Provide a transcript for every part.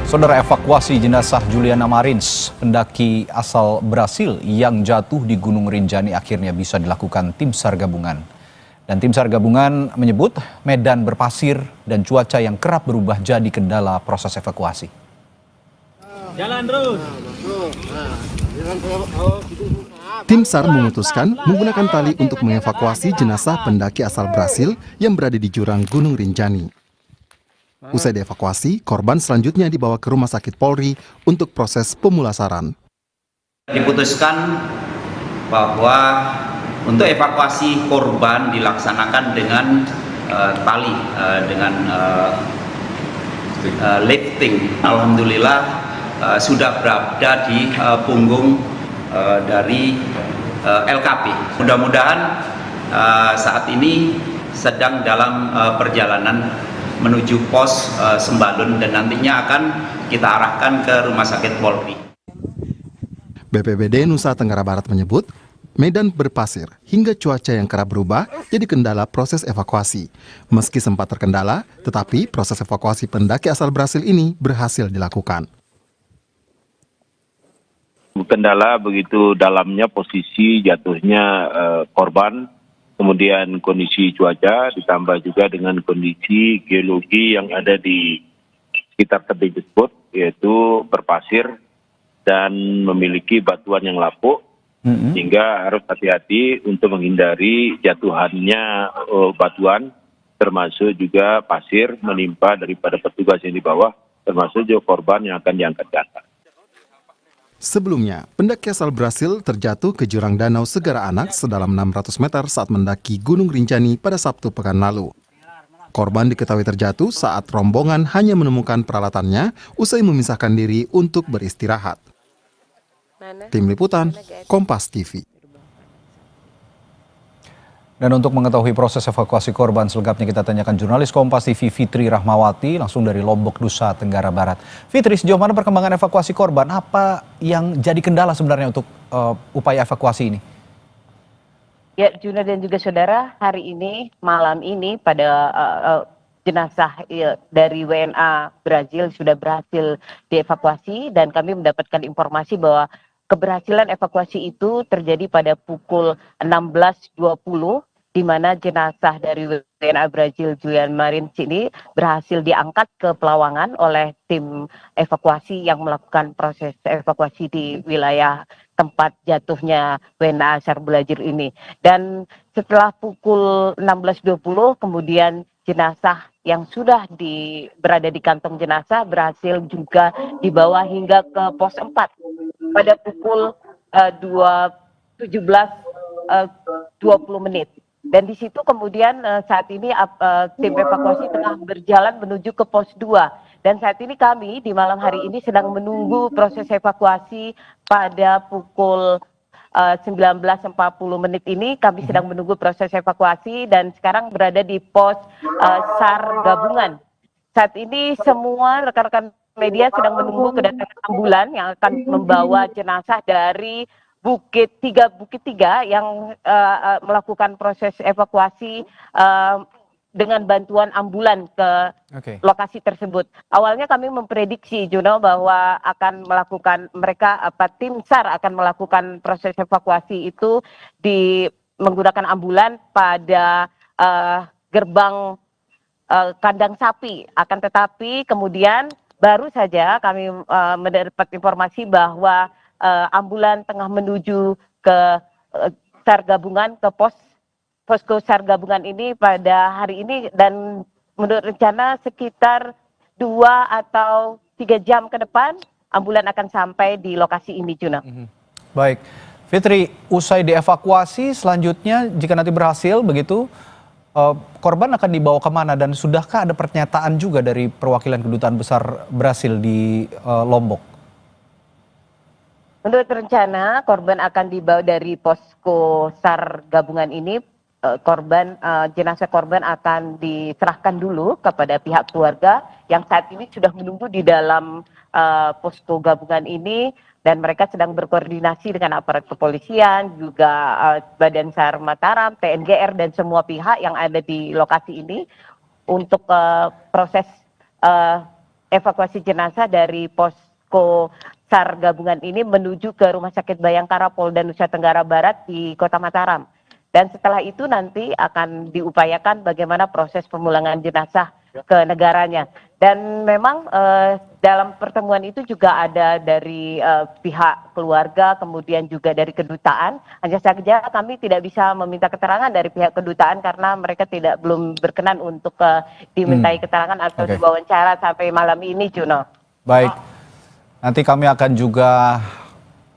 Saudara, evakuasi jenazah Juliana Marins, pendaki asal Brasil yang jatuh di Gunung Rinjani akhirnya bisa dilakukan tim SAR gabungan. Dan tim SAR gabungan menyebut medan berpasir dan cuaca yang kerap berubah jadi kendala proses evakuasi. Jalan terus. Tim SAR memutuskan menggunakan tali untuk mengevakuasi jenazah pendaki asal Brasil yang berada di jurang Gunung Rinjani. Usai dievakuasi, korban selanjutnya dibawa ke Rumah Sakit Polri untuk proses pemulasaran. Diputuskan bahwa untuk evakuasi korban dilaksanakan dengan tali, dengan lifting. Alhamdulillah sudah berada di punggung dari LKP. Mudah-mudahan saat ini sedang dalam perjalanan menuju pos Sembalun dan nantinya akan kita arahkan ke Rumah Sakit Polri. BPBD Nusa Tenggara Barat menyebut, medan berpasir hingga cuaca yang kerap berubah jadi kendala proses evakuasi. Meski sempat terkendala, tetapi proses evakuasi pendaki asal Brasil ini berhasil dilakukan. Kendala begitu dalamnya posisi jatuhnya korban, kemudian kondisi cuaca ditambah juga dengan kondisi geologi yang ada di sekitar tebing tersebut, yaitu berpasir dan memiliki batuan yang lapuk, sehingga harus hati-hati untuk menghindari jatuhannya batuan, termasuk juga pasir menimpa daripada petugas yang di bawah, termasuk juga korban yang akan diangkat ke atas. Sebelumnya, pendaki asal Brasil terjatuh ke jurang Danau Segara Anak sedalam 600 meter saat mendaki Gunung Rinjani pada Sabtu pekan lalu. Korban diketahui terjatuh saat rombongan hanya menemukan peralatannya usai memisahkan diri untuk beristirahat. Tim Liputan, Kompas TV. Dan untuk mengetahui proses evakuasi korban selengkapnya kita tanyakan jurnalis Kompas TV Fitri Rahmawati langsung dari Lombok, Nusa Tenggara Barat. Fitri, sejauh mana perkembangan evakuasi korban? Apa yang jadi kendala sebenarnya untuk upaya evakuasi ini? Ya, Juna dan juga saudara, hari ini, malam ini pada jenazah dari WNA Brazil sudah berhasil dievakuasi dan kami mendapatkan informasi bahwa keberhasilan evakuasi itu terjadi pada pukul 16.20 di mana jenazah dari WNA Brazil Juliana Marins ini berhasil diangkat ke Pelawangan oleh tim evakuasi yang melakukan proses evakuasi di wilayah tempat jatuhnya WNA asal Brazil ini. Dan setelah pukul 16.20 kemudian jenazah yang sudah berada di kantong jenazah berhasil juga dibawa hingga ke pos 4 pada pukul 17.20. Dan di situ kemudian saat ini tim evakuasi tengah berjalan menuju ke pos 2. Dan saat ini kami di malam hari ini sedang menunggu proses evakuasi pada pukul 19.40 ini kami sedang menunggu proses evakuasi dan sekarang berada di pos SAR gabungan. Saat ini semua rekan-rekan media sedang menunggu kedatangan ambulan yang akan membawa jenazah dari Bukit Tiga yang melakukan proses evakuasi dengan bantuan ambulan ke lokasi tersebut. Awalnya kami memprediksi, Juno, bahwa akan melakukan tim SAR akan melakukan proses evakuasi itu menggunakan ambulan pada gerbang kandang sapi. Akan tetapi kemudian baru saja kami mendapat informasi bahwa ambulan tengah menuju ke SAR gabungan, ke posko SAR gabungan ini pada hari ini dan menurut rencana sekitar 2 atau 3 jam ke depan ambulan akan sampai di lokasi ini, Juna. Baik, Fitri, usai dievakuasi selanjutnya jika nanti berhasil begitu, korban akan dibawa kemana dan sudahkah ada pernyataan juga dari perwakilan kedutaan besar Brasil di Lombok? Menurut rencana korban akan dibawa dari posko SAR gabungan ini, jenazah korban akan diserahkan dulu kepada pihak keluarga yang saat ini sudah menunggu di dalam posko gabungan ini dan mereka sedang berkoordinasi dengan aparat kepolisian, juga Badan SAR Mataram, TNGR dan semua pihak yang ada di lokasi ini untuk proses evakuasi jenazah dari posko SAR gabungan ini menuju ke Rumah Sakit Bayangkara Polda Nusa Tenggara Barat di Kota Mataram. Dan setelah itu nanti akan diupayakan bagaimana proses pemulangan jenazah ke negaranya. Dan memang dalam pertemuan itu juga ada dari pihak keluarga, kemudian juga dari kedutaan. Hanya saja kami tidak bisa meminta keterangan dari pihak kedutaan karena mereka belum berkenan untuk dimintai keterangan atau diwawancara sampai malam ini, Juno. Baik, nanti kami akan juga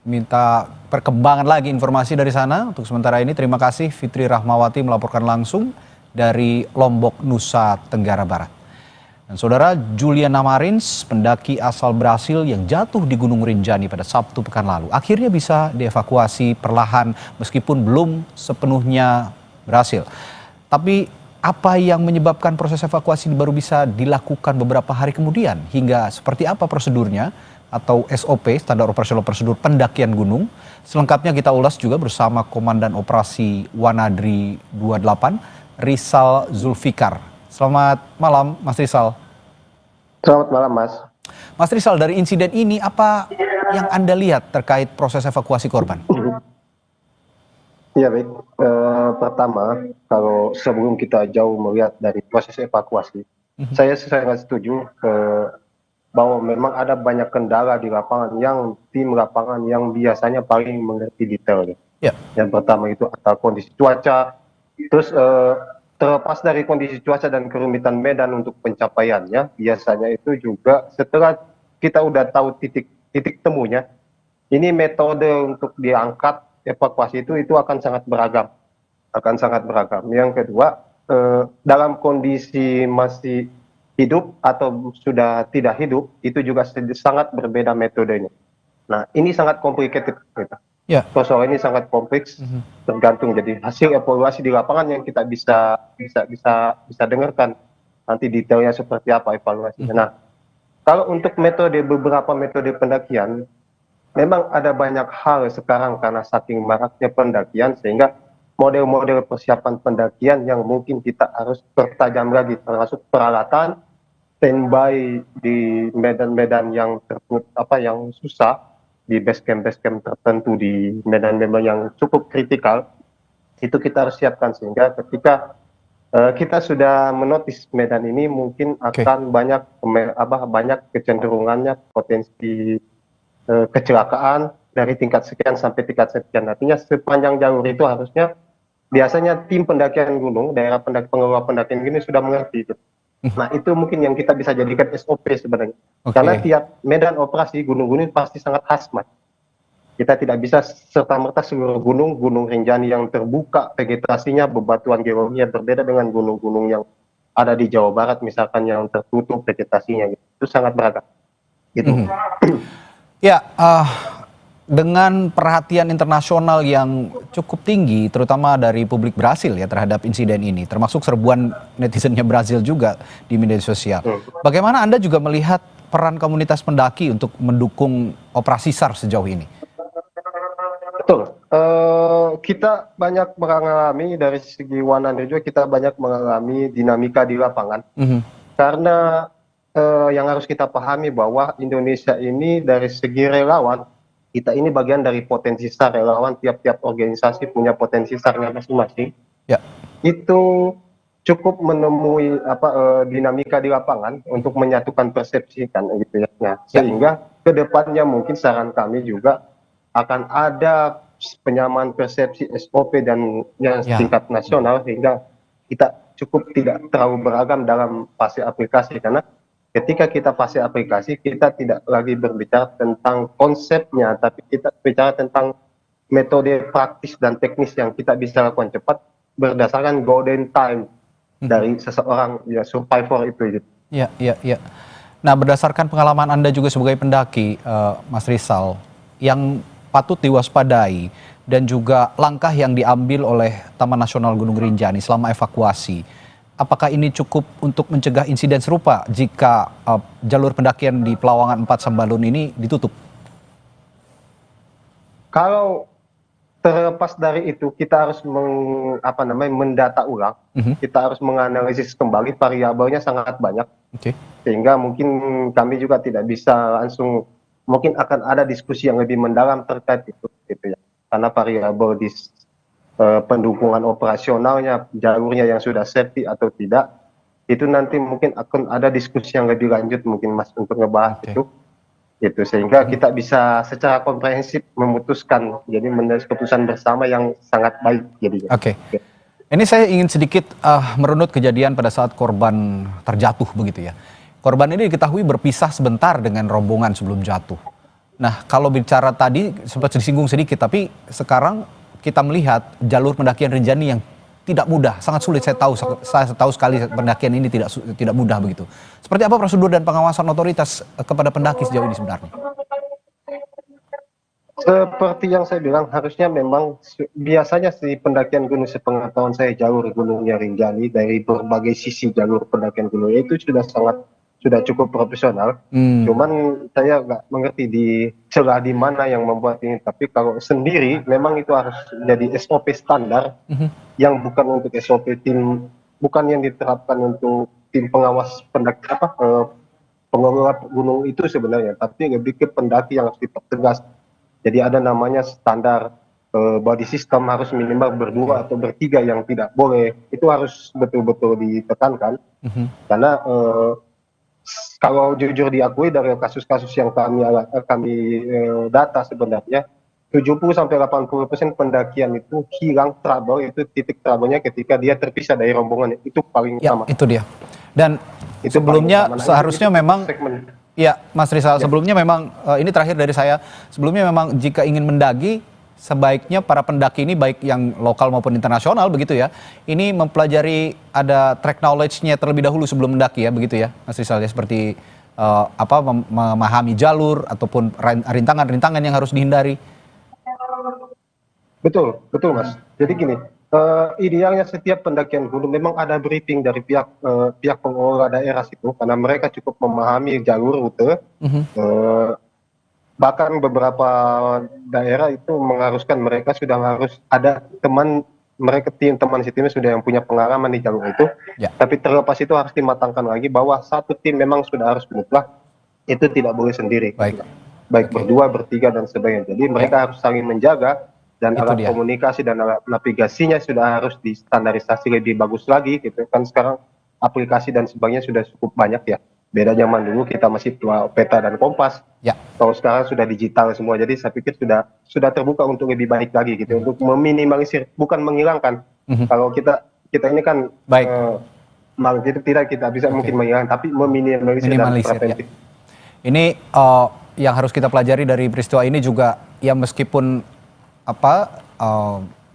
minta perkembangan lagi informasi dari sana. Untuk sementara ini terima kasih Fitri Rahmawati melaporkan langsung dari Lombok, Nusa Tenggara Barat. Dan saudara, Juliana Marins, pendaki asal Brasil yang jatuh di Gunung Rinjani pada Sabtu pekan lalu, akhirnya bisa dievakuasi perlahan meskipun belum sepenuhnya berhasil. Tapi apa yang menyebabkan proses evakuasi baru bisa dilakukan beberapa hari kemudian? Hingga seperti apa prosedurnya atau SOP, standar operasional prosedur pendakian gunung? Selengkapnya kita ulas juga bersama Komandan Operasi Wanadri 28, Rizal Zulfikar. Selamat malam, Mas Rizal. Selamat malam, Mas. Mas Rizal, dari insiden ini apa yang Anda lihat terkait proses evakuasi korban? Ya baik, pertama kalau sebelum kita jauh melihat dari proses evakuasi, saya sangat setuju bahwa memang ada banyak kendala di lapangan yang tim lapangan yang biasanya paling mengerti detail. Ya. Yang pertama itu antara kondisi cuaca, terus terlepas dari kondisi cuaca dan kerumitan medan untuk pencapaiannya, biasanya itu juga setelah kita udah tahu titik temunya, ini metode untuk diangkat evakuasi itu akan sangat beragam, Yang kedua, dalam kondisi masih hidup atau sudah tidak hidup, itu juga sangat berbeda metodenya. Nah, ini sangat complicated. Ya. Soal ini sangat kompleks, tergantung. Jadi hasil evaluasi di lapangan yang kita bisa dengarkan nanti detailnya seperti apa evaluasinya. Nah, kalau untuk beberapa metode pendakian, memang ada banyak hal sekarang karena saking maraknya pendakian sehingga model-model persiapan pendakian yang mungkin kita harus pertajam lagi, termasuk peralatan, standby di medan-medan yang yang susah, di base camp tertentu, di medan-medan yang cukup kritikal, itu kita harus siapkan sehingga ketika kita sudah menotis medan ini mungkin akan banyak kecenderungannya potensi kecelakaan dari tingkat sekian sampai tingkat sekian. Artinya sepanjang jalur itu harusnya biasanya tim pendakian gunung, daerah pengelola pendakian ini sudah mengerti itu. Nah, itu mungkin yang kita bisa jadikan SOP sebenarnya. Karena tiap medan operasi gunung-gunung pasti sangat khas, Mas. Kita tidak bisa serta-merta seluruh gunung Rinjani yang terbuka vegetasinya, bebatuan geologinya berbeda dengan gunung-gunung yang ada di Jawa Barat misalkan yang tertutup vegetasinya. Itu sangat beragam. Gitu. Ya, dengan perhatian internasional yang cukup tinggi, terutama dari publik Brasil ya terhadap insiden ini, termasuk serbuan netizennya Brasil juga di media sosial. Bagaimana Anda juga melihat peran komunitas pendaki untuk mendukung operasi SAR sejauh ini? Betul. Kita banyak mengalami dari segi Wanadri juga kita banyak mengalami dinamika di lapangan. Karena yang harus kita pahami bahwa Indonesia ini dari segi relawan, kita ini bagian dari potensi SAR. Relawan tiap-tiap organisasi punya potensi SAR-nya masing-masing. Ya. Itu cukup menemui dinamika di lapangan untuk menyatukan persepsi kan gitu ya. Nah, sehingga kedepannya mungkin saran kami juga akan ada penyamaan persepsi SOP dan yang tingkat nasional sehingga kita cukup tidak terlalu beragam dalam fase aplikasi, karena ketika kita fase aplikasi, kita tidak lagi berbicara tentang konsepnya, tapi kita bicara tentang metode praktis dan teknis yang kita bisa lakukan cepat berdasarkan golden time dari seseorang survivor itu. Iya. Nah, berdasarkan pengalaman Anda juga sebagai pendaki, Mas Rizal, yang patut diwaspadai dan juga langkah yang diambil oleh Taman Nasional Gunung Rinjani selama evakuasi, apakah ini cukup untuk mencegah insiden serupa jika jalur pendakian di Pelawangan 4 Sambalun ini ditutup? Kalau terlepas dari itu, kita harus mendata ulang, kita harus menganalisis kembali, variabelnya sangat banyak. Oke. Sehingga mungkin kami juga tidak bisa langsung, mungkin akan ada diskusi yang lebih mendalam terkait itu gitu ya, karena variabel di pendukungan operasionalnya, jalurnya yang sudah safety atau tidak, itu nanti mungkin akan ada diskusi yang lebih lanjut mungkin Mas untuk ngebahas Oke. itu sehingga kita bisa secara komprehensif memutuskan, jadi menjadi keputusan bersama yang sangat baik jadinya. Oke. Ini saya ingin sedikit merunut kejadian pada saat korban terjatuh begitu ya. Korban ini diketahui berpisah sebentar dengan rombongan sebelum jatuh. Nah, kalau bicara tadi sempat disinggung sedikit, tapi sekarang kita melihat jalur pendakian Rinjani yang tidak mudah, sangat sulit. Saya tahu sekali pendakian ini tidak mudah begitu. Seperti apa prosedur dan pengawasan otoritas kepada pendaki sejauh ini sebenarnya? Seperti yang saya bilang, harusnya memang biasanya si pendakian gunung, sepengetahuan saya, jalur gunungnya Rinjani dari berbagai sisi jalur pendakian gunung itu sudah cukup profesional. Cuman saya nggak mengerti di celah di mana yang membuat ini. Tapi kalau sendiri memang itu harus jadi SOP standar yang bukan untuk SOP tim, bukan yang diterapkan untuk tim pengawas pendaki pengelola gunung itu sebenarnya, tapi lebih ke pendaki yang harus dipertegas. Jadi ada namanya standar body system, harus minimal berdua atau bertiga, yang tidak boleh. Itu harus betul-betul ditekankan. Karena kalau jujur diakui dari kasus-kasus yang kami data sebenarnya 70-80% pendakian itu hilang trouble, itu titik trouble-nya ketika dia terpisah dari rombongan, itu paling Ya, utama. itu dia. Dan Itu sebelumnya paling utama. Nah, seharusnya itu memang segmen. ya, Mas Rizal, sebelumnya memang ini terakhir dari saya. Sebelumnya memang jika ingin mendaki, sebaiknya para pendaki ini baik yang lokal maupun internasional begitu ya, ini mempelajari, ada track knowledge-nya terlebih dahulu sebelum mendaki ya, begitu ya, Mas Rizal ya, seperti memahami jalur ataupun rintangan-rintangan yang harus dihindari. Betul, betul Mas. Jadi gini, idealnya setiap pendakian gunung memang ada briefing dari pihak pengelola daerah situ, karena mereka cukup memahami jalur rute. Bahkan beberapa daerah itu mengharuskan mereka sudah harus ada teman mereka, teman si timnya sudah yang punya pengalaman di jalur itu. Ya. Tapi terlepas itu harus dimatangkan lagi bahwa satu tim memang sudah harus mutlak, itu tidak boleh sendiri. Baik berdua, bertiga dan sebagainya. Jadi mereka harus saling menjaga, dan Itu alat dia. komunikasi dan alat navigasinya sudah harus distandarisasi lebih bagus lagi gitu kan. Sekarang aplikasi dan sebagainya sudah cukup banyak ya. Beda zaman dulu kita masih tua peta dan kompas. Ya. Kalau sekarang sudah digital semua, jadi saya pikir sudah terbuka untuk lebih baik lagi gitu, untuk meminimalisir, bukan menghilangkan. Kalau kita ini kan Baik. itu tidak kita bisa mungkin menghilangkan, tapi meminimalisir dan preventif. Ya. Ini yang harus kita pelajari dari peristiwa ini juga, ya meskipun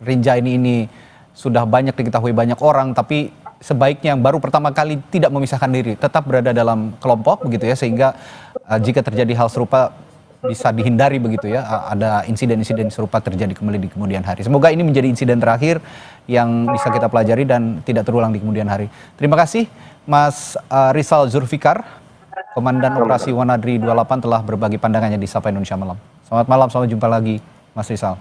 Rinjani ini sudah banyak diketahui banyak orang, tapi sebaiknya yang baru pertama kali tidak memisahkan diri, tetap berada dalam kelompok begitu ya, sehingga jika terjadi hal serupa bisa dihindari begitu ya, ada insiden-insiden serupa terjadi kembali di kemudian hari. Semoga ini menjadi insiden terakhir yang bisa kita pelajari dan tidak terulang di kemudian hari. Terima kasih Mas Rizal Zulfikar, Komandan Operasi Wanadri 28, telah berbagi pandangannya di Sapa Indonesia Malam. Selamat malam, sampai jumpa lagi Mas Rizal.